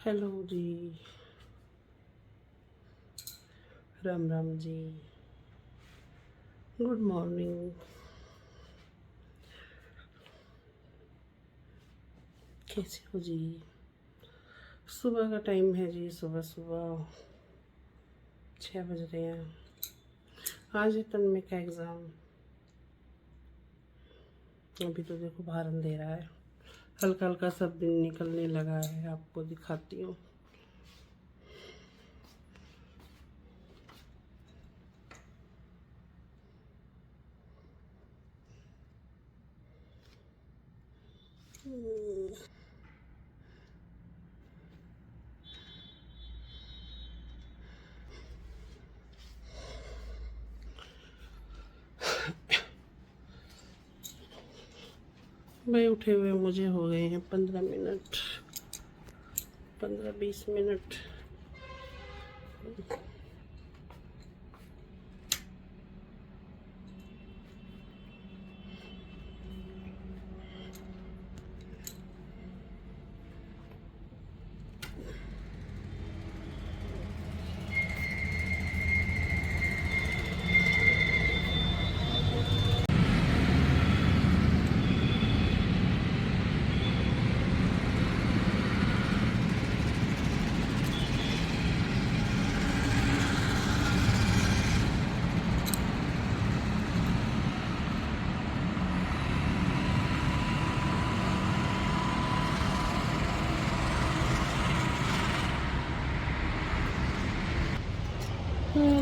Hello जी, Ram Ram ji, good morning. कैसे हो जी? सुबह का टाइम है जी, सुबह सुबह 6 बज रहे हैं। आज है तन्मय का एग्ज़ाम। अभी तो देखो बाहर अंधेरा है, हल्का हल्का सब दिन निकलने लगा है। आपको दिखाती हूँ। भाई उठे हुए मुझे हो गए हैं 15 मिनट, 15-20 मिनट।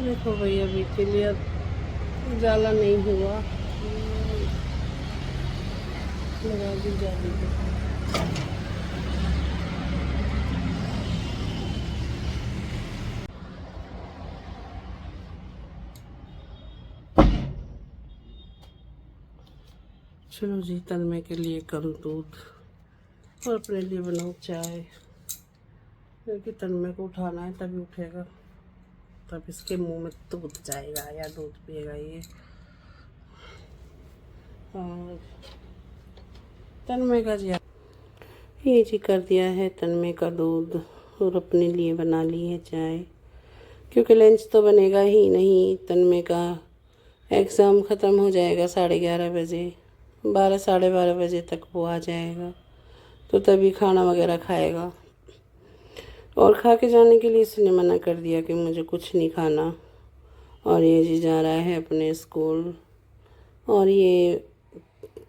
देखो भाई अभी के लिए उजाला नहीं हुआ, लगा दी जाली को। चलो जी, तन्मय के लिए करूँ दूध और अपने लिए बनाऊँ चाय, क्योंकि तन्मय को उठाना है तभी उठेगा, तब इसके मुंह में दूध जाएगा या दूध पिएगा ये। और तन्मय का जी ये जी कर दिया है तन्मय का दूध और अपने लिए बना ली है चाय, क्योंकि लंच तो बनेगा ही नहीं। तन्मय का एग्ज़ाम ख़त्म हो जाएगा 11:30 बजे, 12 साढ़े 12 बजे तक वो आ जाएगा, तो तभी खाना वगैरह खाएगा। और खा के जाने के लिए इसने मना कर दिया कि मुझे कुछ नहीं खाना। और ये जी जा रहा है अपने स्कूल, और ये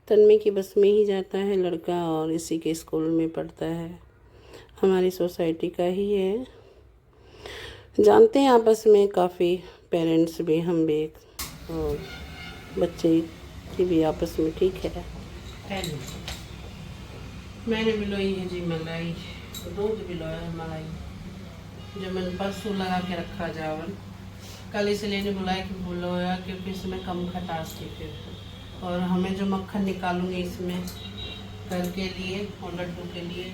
तन्मय की बस में ही जाता है लड़का, और इसी के स्कूल में पढ़ता है, हमारी सोसाइटी का ही है। जानते हैं आपस में काफ़ी पेरेंट्स भी, हम भी, और बच्चे की भी आपस में ठीक है। मैंने मिलाई है जी मलाई, दूध मिलाया है मलाई, जो मैंने परसों लगा के रखा चावल। कल इसलिए नहीं बुलाया कि बुलाया क्योंकि इसमें कम खटास थी फिर, और हमें जो मक्खन निकालूंगी इसमें घर के लिए और लड्डू के लिए,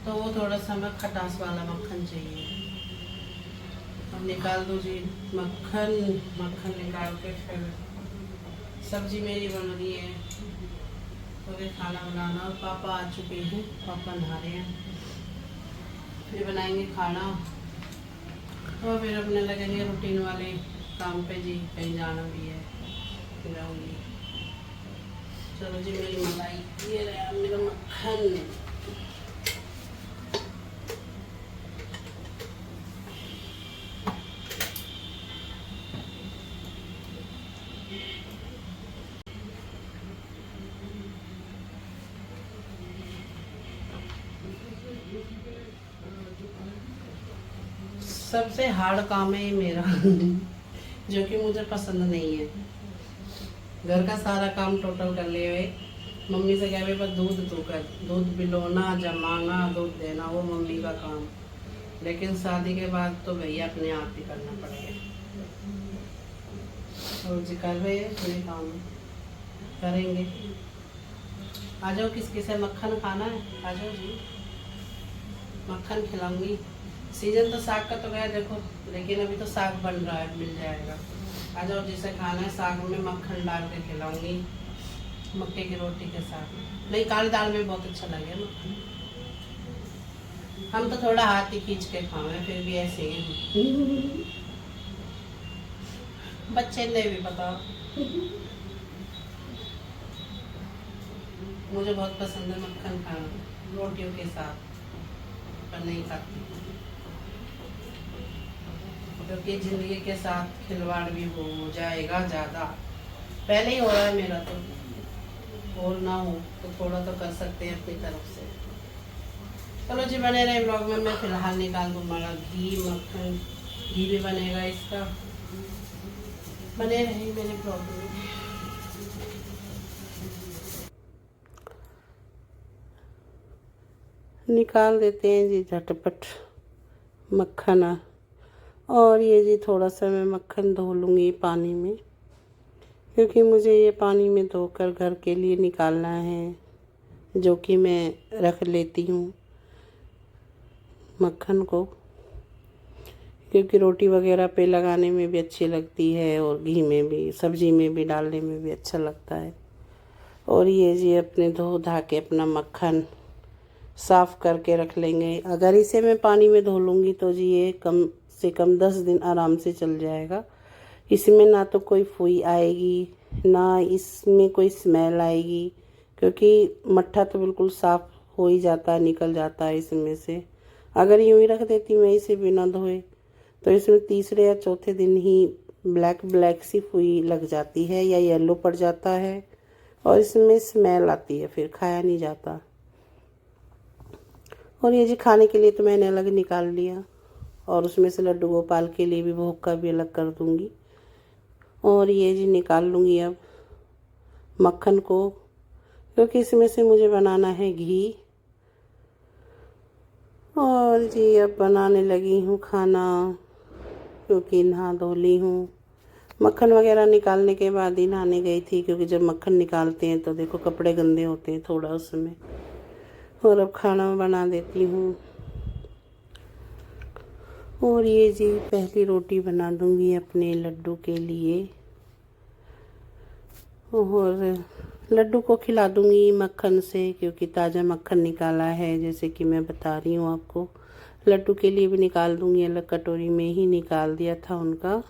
तो वो थोड़ा सा हमें खटास वाला मक्खन चाहिए। अब निकाल दो जी मक्खन। मक्खन निकाल के फिर सब्जी मेरी बन रही है, तो फिर खाना बनाना। और पापा आ चुके हैं, पापा नहा रहे हैं, फिर बनाएंगे खाना और फिर अपने लगेंगे रूटीन वाले काम पे जी। कहीं जाना भी है, जाऊँगी। चलो जी, मेरी मलाई, ये रहा मेरा मक्खन। सबसे हार्ड काम है ये मेरा जो कि मुझे पसंद नहीं है। घर का सारा काम टोटल कर ले हुए, मम्मी से कह बस दूध तू कर, दूध पिलोना, जमाना, दूध देना, वो मम्मी का काम। लेकिन शादी के बाद तो भैया अपने आप ही करना पड़ेगा। और जी कर रहे हैं पूरे काम करेंगे। आ जाओ, किस किसे मक्खन खाना है, आ जाओ जी, मक्खन खिलाऊंगी। सीजन तो साग का तो गया देखो, लेकिन अभी तो साग बन रहा है, मिल जाएगा। आ जाओ, जिसे खाना है साग में मक्खन डाल के खिलाऊंगी, मक्के की रोटी के साथ। नहीं, काली दाल में बहुत अच्छा लगेगा मक्खन। हम तो थोड़ा हाथ ही खींच के खावे, फिर भी ऐसे ही बच्चे ने भी पता। मुझे बहुत पसंद है मक्खन खाना रोटियों के साथ, पर नहीं खाती क्योंकि जिंदगी के साथ खिलवाड़ भी हो जाएगा ज़्यादा। पहले ही हो रहा है मेरा, तो और ना हो तो थोड़ा तो कर सकते हैं अपनी तरफ से। चलो जी, बने रहे ब्लॉग में। मैं फिलहाल निकाल दूँ हमारा घी, मक्खन, घी भी बनेगा इसका। बने रहे मेरे ब्लॉग में। निकाल देते हैं जी झटपट मक्खन। और ये जी थोड़ा सा मैं मक्खन धो लूँगी पानी में, क्योंकि मुझे ये पानी में धोकर घर के लिए निकालना है, जो कि मैं रख लेती हूँ मक्खन को, क्योंकि रोटी वगैरह पे लगाने में भी अच्छी लगती है और घी में भी, सब्जी में भी डालने में भी अच्छा लगता है। और ये जी अपने धो धा के अपना मक्खन साफ़ करके रख लेंगे। अगर इसे मैं पानी में धो लूँगी तो जी ये कम से कम 10 दिन आराम से चल जाएगा। इसमें ना तो कोई फुई आएगी, ना इसमें कोई स्मेल आएगी, क्योंकि मट्ठा तो बिल्कुल साफ़ हो ही जाता है, निकल जाता है इसमें से। अगर यूँ ही रख देती मैं इसे बिना धोए तो इसमें तीसरे या चौथे दिन ही ब्लैक ब्लैक सी फुई लग जाती है या येलो पड़ जाता है, और इसमें स्मेल आती है, फिर खाया नहीं जाता। और ये जी खाने के लिए तो मैंने अलग निकाल लिया, और उसमें से लड्डू गोपाल के लिए भी भोग का भी अलग कर दूँगी। और ये जी निकाल लूँगी अब मक्खन को, क्योंकि इसमें से मुझे बनाना है घी। और जी अब बनाने लगी हूँ खाना, क्योंकि नहा धो ली हूँ। मक्खन वगैरह निकालने के बाद ही नहाने गई थी, क्योंकि जब मक्खन निकालते हैं तो देखो कपड़े गंदे होते हैं थोड़ा उसमें। और अब खाना बना देती हूँ। और ये जी पहली रोटी बना दूँगी अपने लड्डू के लिए, और लड्डू को खिला दूँगी मक्खन से, क्योंकि ताज़ा मक्खन निकाला है, जैसे कि मैं बता रही हूँ आपको। लड्डू के लिए भी निकाल दूँगी, अलग कटोरी में ही निकाल दिया था उनका।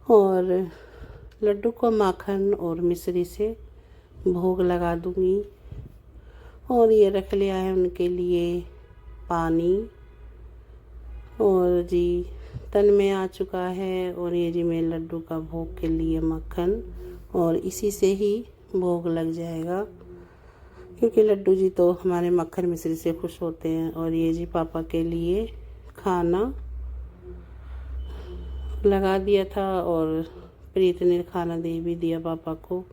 और लड्डू को माखन और मिश्री से भोग लगा दूँगी। और ये रख लिया है उनके लिए पानी, और जी तन में आ चुका है। और ये जी मेरे लड्डू का भोग के लिए मक्खन, और इसी से ही भोग लग जाएगा, क्योंकि लड्डू जी तो हमारे मक्खन मिश्री से खुश होते हैं। और ये जी पापा के लिए खाना लगा दिया था, और प्रीत ने खाना दे भी दिया पापा को।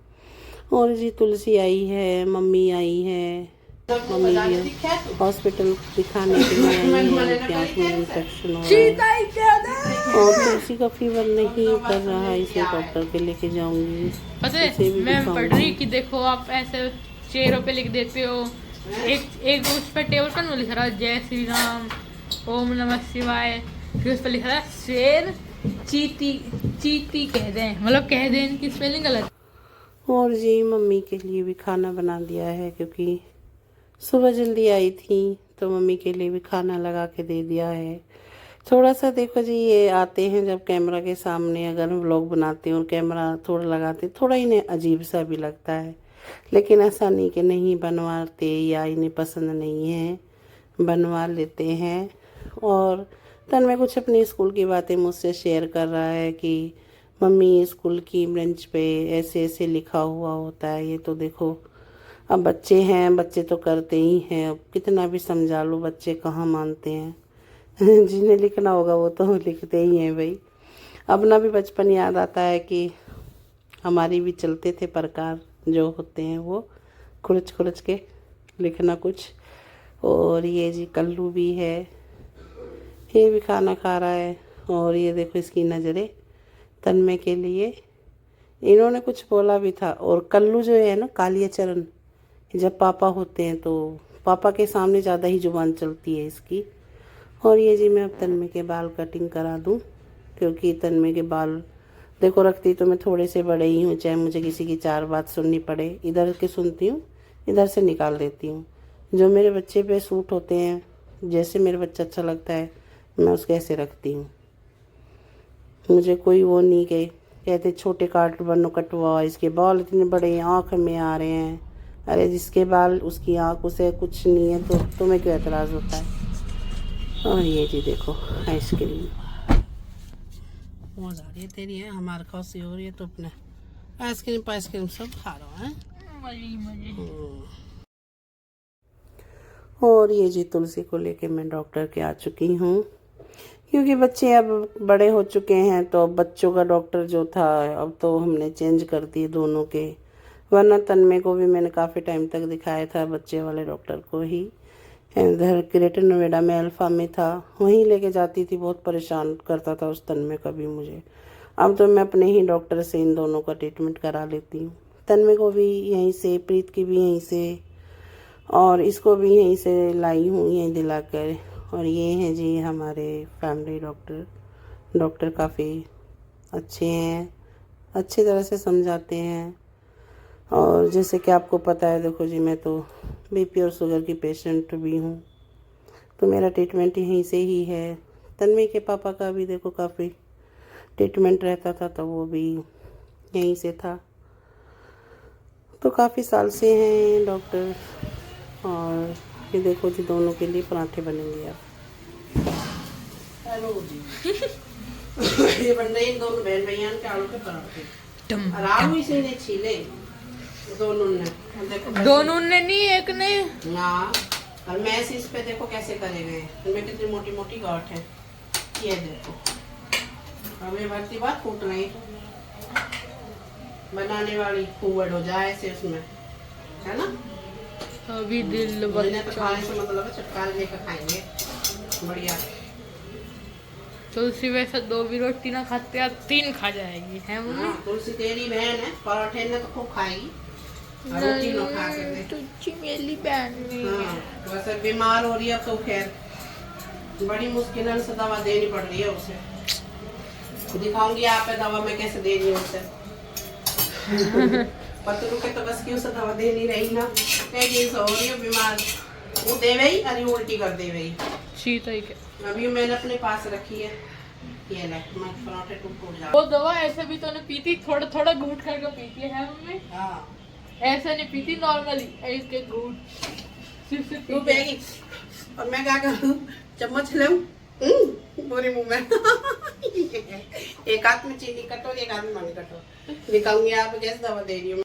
और जी तुलसी आई है, मम्मी आई है, मम्मी भी हॉस्पिटल दिखाने के लिए आई है कि आँख में इन्फेक्शन हो रहा है। और तुलसी का फीवर नहीं कर रहा है, इसे डॉक्टर के लेके जाऊंगी। पता है मैं पढ़ रही कि देखो आप ऐसे चेहरों पे लिख देते हो, एक उस पर टेबल पर लिख रहा है जय श्री राम, ओम नमः शिवाय, फिर उस पर लिख रहा है शेर चीती, चीती कह दें, मतलब कह दें इनकी स्पेलिंग गलत। और जी मम्मी के लिए भी खाना बना दिया है, क्योंकि सुबह जल्दी आई थी तो मम्मी के लिए भी खाना लगा के दे दिया है। थोड़ा सा देखो जी, ये आते हैं जब कैमरा के सामने, अगर हम व्लॉग बनाते हैं और कैमरा थोड़ा लगाते, थोड़ा इन्हें अजीब सा भी लगता है, लेकिन ऐसा नहीं कि नहीं बनवाते या इन्हें पसंद नहीं है, बनवा लेते हैं। और तन में कुछ अपनी स्कूल की बातें मुझसे शेयर कर रहा है कि मम्मी स्कूल की बेंच पे ऐसे ऐसे लिखा हुआ होता है। ये तो देखो अब बच्चे हैं, बच्चे तो करते ही हैं, अब कितना भी समझा लो बच्चे कहाँ मानते हैं। जिन्हें लिखना होगा वो तो लिखते ही हैं भाई। अपना भी बचपन याद आता है कि हमारी भी चलते थे प्रकार जो होते हैं वो खुरच खुरच के लिखना कुछ। और ये जी कल्लू भी है, ये भी खाना खा रहा है। और ये देखो इसकी नज़रें तन्मय के लिए, इन्होंने कुछ बोला भी था। और कल्लू जो है ना, कालिया चरण, जब पापा होते हैं तो पापा के सामने ज़्यादा ही जुबान चलती है इसकी। और ये जी मैं अब तन्मय के बाल कटिंग करा दूँ, क्योंकि तन्मय के बाल देखो रखती तो मैं थोड़े से बड़े ही हूँ, चाहे मुझे किसी की चार बात सुननी पड़े, इधर के सुनती हूँ, इधर से निकाल देती हूँ। जो मेरे बच्चे पे सूट होते हैं जैसे मेरा बच्चा अच्छा लगता है मैं उसको ऐसे रखती हूँ। मुझे कोई वो नहीं कहते छोटे काट बनो कटवा, इसके बाल इतने बड़े आँख में आ रहे हैं। अरे जिसके बाल उसकी आँख उसे कुछ नहीं है तो तुम्हें क्यों एतराज़ होता है। और ये जी देखो आइसक्रीम मौज आ रही है तेरी है, हमारे खांसी हो रही है तो अपने आइसक्रीम सब खा रहा है। और ये जी तुलसी को लेके मैं डॉक्टर के आ चुकी हूँ, क्योंकि बच्चे अब बड़े हो चुके हैं तो अब बच्चों का डॉक्टर जो था अब तो हमने चेंज कर दिए दोनों के। वरना तन्मय को भी मैंने काफ़ी टाइम तक दिखाया था बच्चे वाले डॉक्टर को ही, इधर ग्रेटर नोएडा में अल्फ़ा में था, वहीं लेके जाती थी। बहुत परेशान करता था उस तन्मय का भी मुझे। अब तो मैं अपने ही डॉक्टर से इन दोनों का ट्रीटमेंट करा लेती हूँ। तन्मय को भी यहीं से, प्रीत की भी यहीं से, और इसको भी यहीं से लाई हूँ यहीं दिलाकर। और ये हैं जी हमारे फैमिली डॉक्टर काफ़ी अच्छे हैं, अच्छी तरह से समझाते हैं। और जैसे कि आपको पता है, देखो जी मैं तो बीपी और शुगर की पेशेंट भी हूँ, तो मेरा ट्रीटमेंट यहीं से ही है। तन्मय के पापा का भी देखो काफ़ी ट्रीटमेंट रहता था तो वो भी यहीं से था। तो काफ़ी साल से हैं डॉक्टर। और ये देखो जी दोनों के लिए पराठे बनेंगे अब। हेलो जी ये बन रहे हैं दोनों बहन भैया के आलू के पराठे। आराम इसी ने छीले दोनों ने नहीं, एक ने। हाँ, और मैस इस पे देखो कैसे करे गए, इनमें कितनी मोटी मोटी गांठ है। ये देखो अब ये भरती बात फूट रही, बनाने वाली फूवड़ हो जाए ऐसे उसमें, है ना। अभी दिल तो खाने से मतलब है चटकार लेकर खाएंगे बढ़िया। तुलसी वैसे 2 भी रोटी ना खाते हैं, 3 खा जाएगी है मम्मी। हाँ, तुलसी तेरी बहन है, पराठे ने तो खूब खाएगी, रोटी ना खा के। तुलसी मेरी बहन नहीं है। हाँ, वैसे बीमार हो रही है तो खैर बड़ी मुश्किल से दवा देनी पड़ रही है उसे। दिखाऊंगी आप दवा मैं कैसे दे रही हूँ उसे। पतलू के तो बस की उसे दवा दे नहीं रही ना, कई दिन से हो रही है बीमार, वो दे गई अरे उल्टी कर दे गई। अभी मैंने अपने पास रखी है, ये ले मैं पराठे टूट जाए। वो दवा ऐसे भी तो ने पीती, थोड़ा थोड़ा घूट करके पीती है मम्मी। हाँ ऐसे नहीं पीती नॉर्मली, इसके घूट सिर्फ तू बेगी और मैं क्या करूँ, चम्मच ले पूरे मुंह में एक हाथ में चीनी कटो, एक हाथ में पानी कटो। दिखाऊंगी आप कैसे दवा दे रही हूँ।